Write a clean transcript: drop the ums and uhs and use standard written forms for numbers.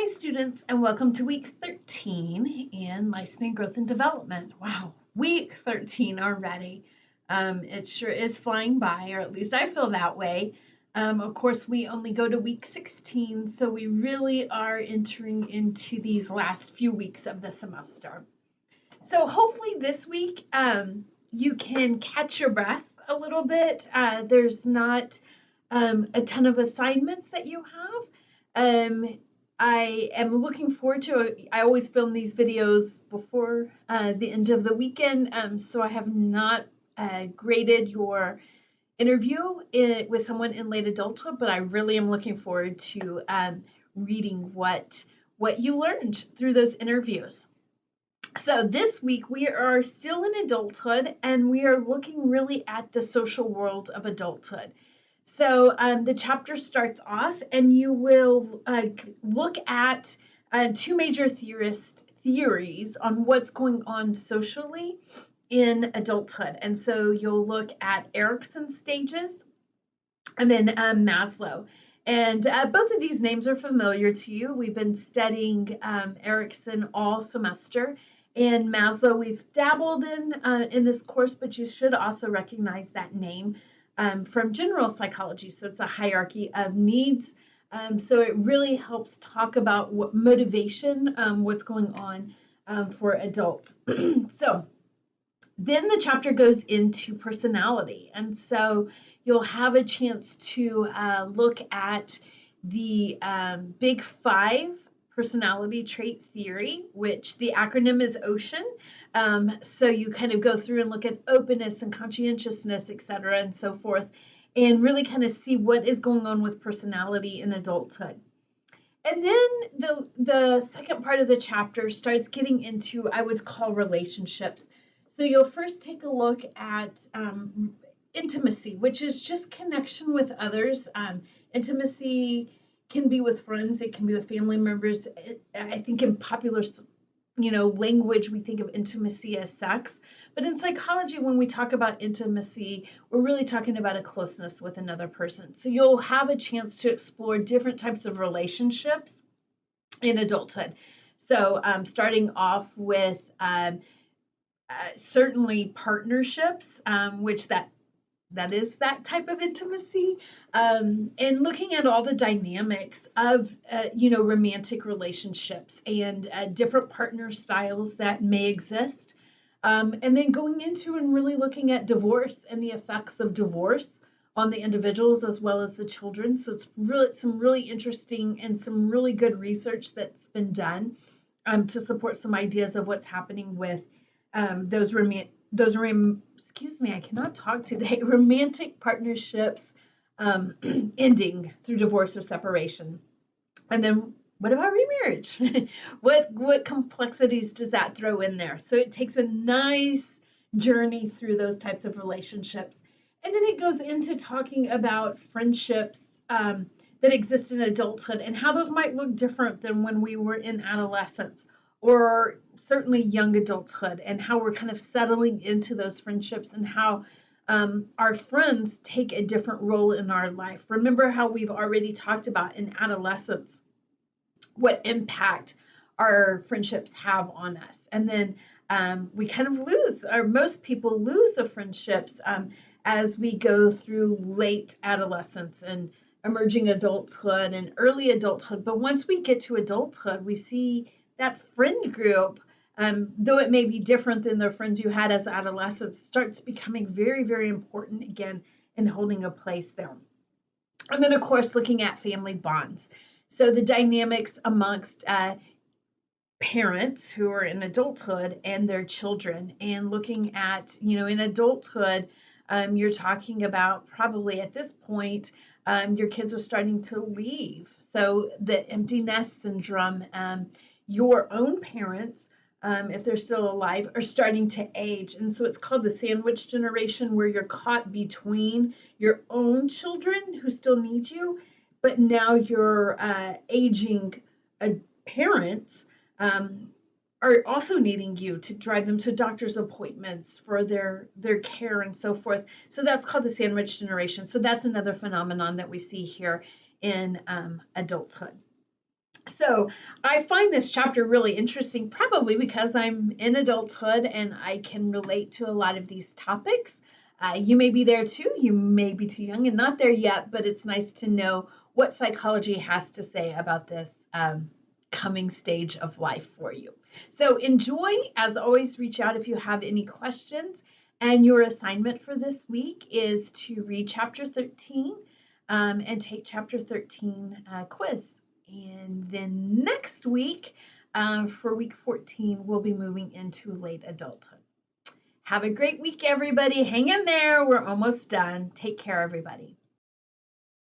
Hi students, and welcome to week 13 in lifespan growth and development. Wow, week 13 already. It sure is flying by, or at least I feel that way. Of course, we only go to week 16, so we really are entering into these last few weeks of the semester. So hopefully this week you can catch your breath a little bit. There's not a ton of assignments that you have. I am looking forward to I always film these videos before the end of the weekend, so I have not graded your interview with someone in late adulthood, but I really am looking forward to reading what you learned through those interviews. So this week we are still in adulthood, and we are looking really at the social world of adulthood. So the chapter starts off, and you will look at two major theories on what's going on socially in adulthood. And so you'll look at Ericsson Stages and then Maslow. And both of these names are familiar to you. We've been studying Ericsson all semester. And Maslow, we've dabbled in this course, but you should also recognize that name from general psychology. So it's a hierarchy of needs. So it really helps talk about what motivation, what's going on for adults. So then the chapter goes into personality. And so you'll have a chance to look at the big five personality trait theory, which the acronym is OCEAN. So you kind of go through and look at openness and conscientiousness, et cetera, and so forth, and really kind of see what is going on with personality in adulthood. And then the second part of the chapter starts getting into, I would call, relationships. So you'll first take a look at intimacy, which is just connection with others. Intimacy can be with friends, it can be with family members. I think in popular language, we think of intimacy as sex. But in psychology, when we talk about intimacy, we're really talking about a closeness with another person. So you'll have a chance to explore different types of relationships in adulthood. So starting off with certainly partnerships, which that is that type of intimacy, and looking at all the dynamics of romantic relationships and different partner styles that may exist, and then going into and really looking at divorce and the effects of divorce on the individuals as well as the children. So it's really some really interesting and some really good research that's been done to support some ideas of what's happening with I cannot talk today, romantic partnerships ending through divorce or separation. And then what about remarriage? What complexities does that throw in there? So it takes a nice journey through those types of relationships. And then it goes into talking about friendships that exist in adulthood and how those might look different than when we were in adolescence, or certainly young adulthood, and how we're kind of settling into those friendships, and how our friends take a different role in our life. Remember how we've already talked about in adolescence what impact our friendships have on us. And then we kind of lose, or most people lose the friendships as we go through late adolescence and emerging adulthood and early adulthood. But once we get to adulthood, we see that friend group, though it may be different than the friends you had as adolescents, starts becoming very, very important again in holding a place there. And then, of course, looking at family bonds. So the dynamics amongst parents who are in adulthood and their children, and looking at, in adulthood, you're talking about probably at this point, your kids are starting to leave. So the empty nest syndrome, your own parents, if they're still alive, are starting to age. And so it's called the sandwich generation, where you're caught between your own children who still need you, but now your aging parents are also needing you to drive them to doctor's appointments for their care and so forth. So that's called the sandwich generation. So that's another phenomenon that we see here in adulthood. So I find this chapter really interesting, probably because I'm in adulthood and I can relate to a lot of these topics. You may be there too. You may be too young and not there yet, but it's nice to know what psychology has to say about this coming stage of life for you. So enjoy. As always, reach out if you have any questions. And your assignment for this week is to read chapter 13 and take chapter 13 quiz. And then next week, for week 14, we'll be moving into late adulthood. Have a great week, everybody. Hang in there. We're almost done. Take care, everybody.